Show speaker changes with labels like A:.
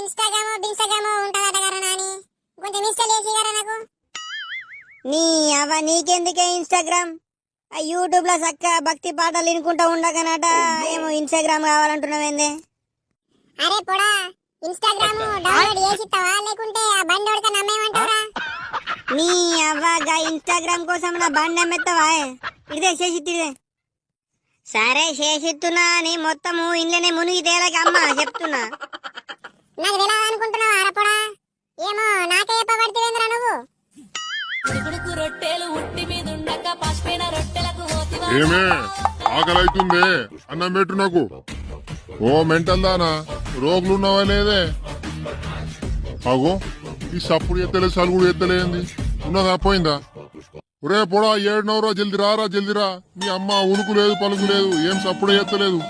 A: Instagram ఉంటదట కదా నాని, కొంచెం ఇన్స్టాల్ చేసి కదా నాకు.
B: నీ అవ నీకెందుకే ఇన్స్టాగ్రామ్? ఆ యూట్యూబ్ లో చక్క భక్తి పాటలు వినుకుంటా ఉండకనట ఏమో ఇన్స్టాగ్రామ్ కావాలంటున్నావేందే?
A: అరే పొడా, ఇన్స్టాగ్రామ్ డౌన్లోడ్ చేసిస్తావా లేకుంటే ఆ బండి ఉడక నమ్మేమంటారా?
B: నీ అవ్వగా ఇన్స్టాగ్రామ్ కోసం నా బండి అమ్మెత్తావా? ఇదే చేసిద్దే. సరే చేసిస్తున్నా అని మొత్తము ఇంట్లోనే మునిగి తేలక అమ్మ చెప్తున్నా.
A: నాకు తెలియదు అనుకుంటున్నావా అరపొడా? ఏమో నాకే చెప్పబడితేంద్రా నువ్వు.
C: ఏమే ఆకలైతుందే, అన్నం పెట్టు నాకు. ఓ మెంటల్ దానా, రోగులున్నావా లేదే? అగో ఈ సప్పుడు ఎత్తలేదు, సలుగుడు ఎత్తలేంది, ఉన్నదా పోయిందా? రే పొడా, 7 జల్ది రారా, జల్దిరా. మీ అమ్మ ఉనుకు లేదు పలుకు లేదు, ఏం సప్పుడు ఎత్తలేదు.